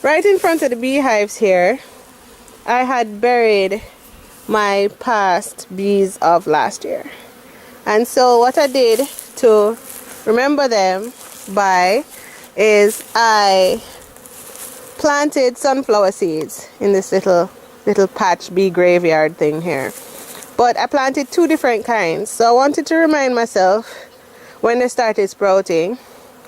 right in front of the beehives here, I had buried my past bees of last year. And so what I did to remember them by is I planted sunflower seeds in this little patch bee graveyard thing here. But I planted two different kinds. So I wanted to remind myself when they started sprouting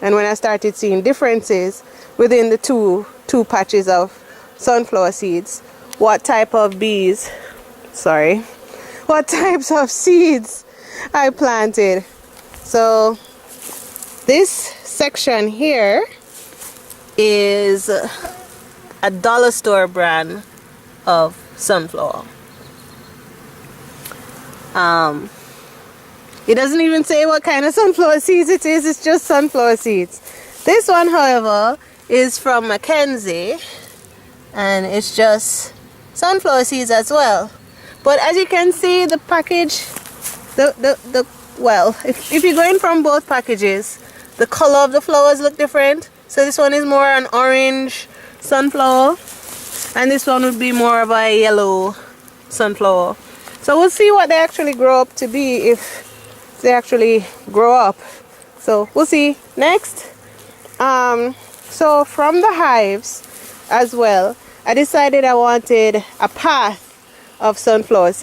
and when I started seeing differences within the two patches of sunflower seeds, what type of bees, what types of seeds I planted. So this section here is a dollar store brand of sunflower. It doesn't even say what kind of sunflower seeds it is, it's just sunflower seeds. This one, however, is from Mackenzie, and it's just sunflower seeds as well. But as you can see, the package, if you're going from both packages, the color of the flowers look different. So this one is more an orange sunflower, and this one would be more of a yellow sunflower. So we'll see what they actually grow up to be, if they actually grow up. So we'll see. Next, so from the hives as well, I decided I wanted a path of sunflowers.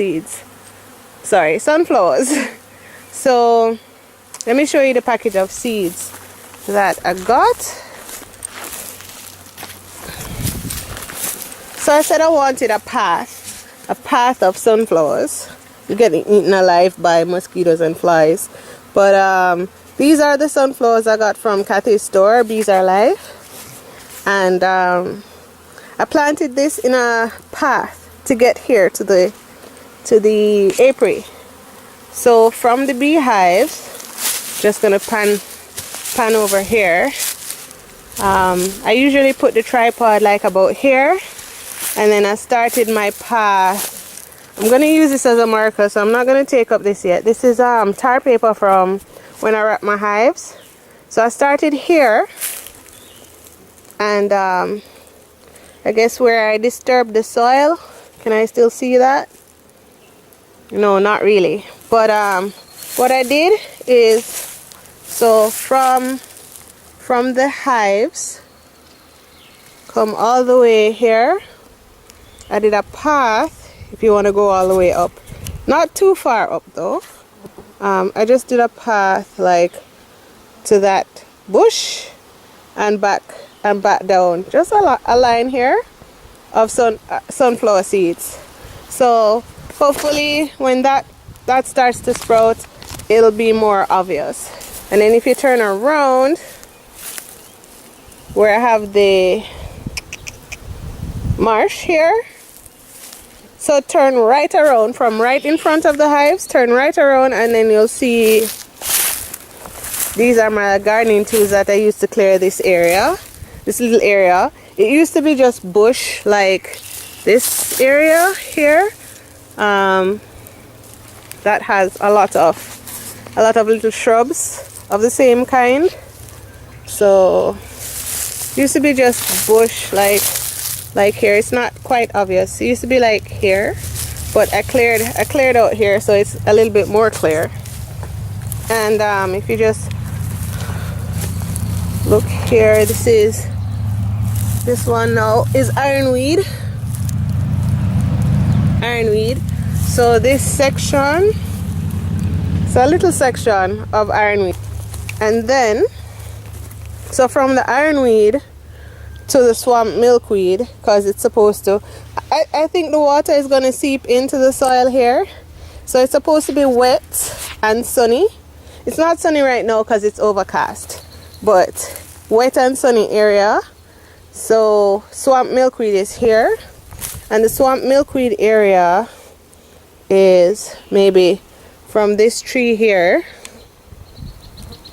So let me show you the package of seeds that I got. So I said I wanted a path of sunflowers. You're getting eaten alive by mosquitoes and flies. But these are the sunflowers I got from Kathy's store, Bees Are Life. And I planted this in a path to get here to the apiary. So from the beehives, just gonna pan over here. I usually put the tripod like about here, and then I started my path. I'm gonna use this as a marker, so I'm not gonna take up this yet. This is tar paper from when I wrapped my hives. So I started here, and I guess where I disturbed the soil. Can I still see that? No, not really. But what I did is, so from the hives, come all the way here. I did a path, if you want to go all the way up. Not too far up though. I just did a path like to that bush and back down. Just a line here of sunflower seeds. So hopefully when that starts to sprout, it'll be more obvious. And then if you turn around where I have the marsh here, so turn right around from right in front of the hives, turn right around, and then you'll see these are my gardening tools that I used to clear this area, this little area. It used to be just bush like this area here. That has a lot of little shrubs of the same kind. So it used to be just bush like here. It's not quite obvious. It used to be like here, but I cleared out here, so it's a little bit more clear. And if you just look here, this one now is ironweed. So this section, so a little section of ironweed, and then so from the ironweed to the swamp milkweed, because it's supposed to, I think the water is going to seep into the soil here, so it's supposed to be wet and sunny. It's not sunny right now because it's overcast, but wet and sunny area. So swamp milkweed is here, and the swamp milkweed area is maybe from this tree here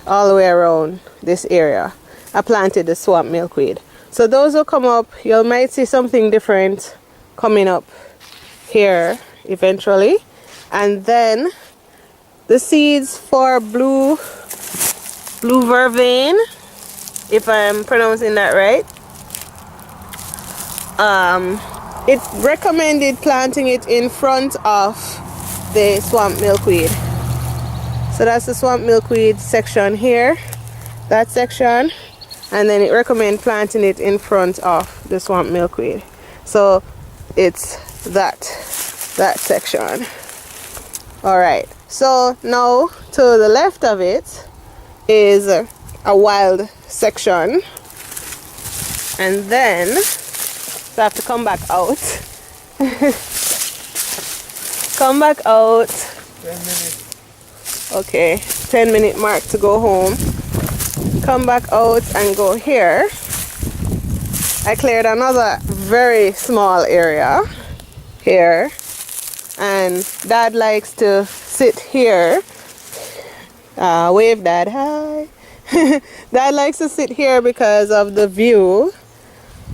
all the way around this area. I planted the swamp milkweed. So those will come up. You might see something different coming up here eventually. And then the seeds for blue vervain, if I'm pronouncing that right. it recommended planting it in front of the swamp milkweed. So that's the swamp milkweed section here, that section, and then it recommends planting it in front of the swamp milkweed. So it's that section. All right, so now to the left of it is a wild section, and then so I have to come back out. Come back out. 10 minutes. Okay, 10-minute mark to go home. Come back out and go here. I cleared another very small area here, and Dad likes to sit here. Wave, Dad, hi. Dad likes to sit here because of the view,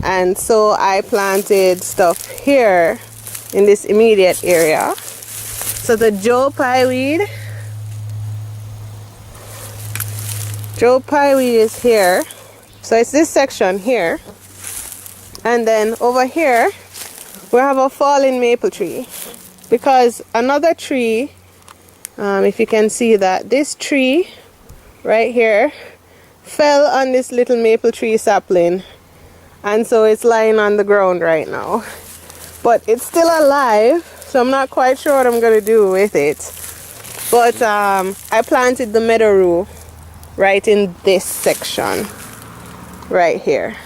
and so I planted stuff here in this immediate area. So the Joe Pye weed is here. So it's this section here, and then over here we have a fallen maple tree, because another tree, if you can see that, this tree right here fell on this little maple tree sapling, and so it's lying on the ground right now, but it's still alive, so I'm not quite sure what I'm gonna do with it. But I planted the meadow rue right in this section right here.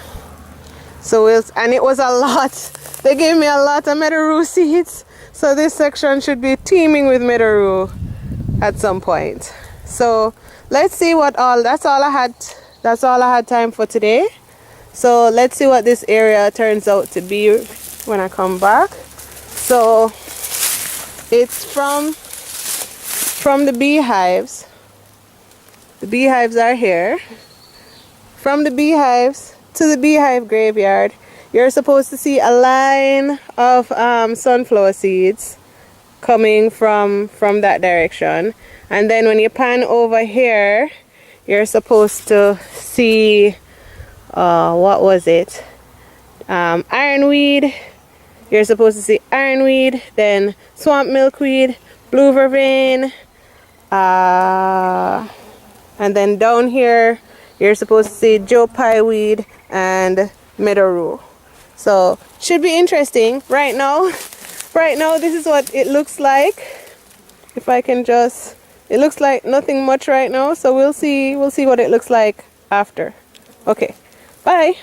So and it was a lot. They gave me a lot of meadow rue seeds, so this section should be teeming with meadow rue at some point. So let's see what that's all I had time for today. So let's see what this area turns out to be when I come back. So it's from the beehives. The beehives are here. From the beehives to the beehive graveyard, you're supposed to see a line of sunflower seeds coming from that direction. And then when you pan over here, you're supposed to see, what was it? Ironweed. You're supposed to see ironweed, then swamp milkweed, blue vervain, and then down here you're supposed to see Joe Pye weed and meadow rue. So should be interesting. Right now this is what it looks like. If I can just, it looks like nothing much right now, so we'll see what it looks like after. Okay, bye.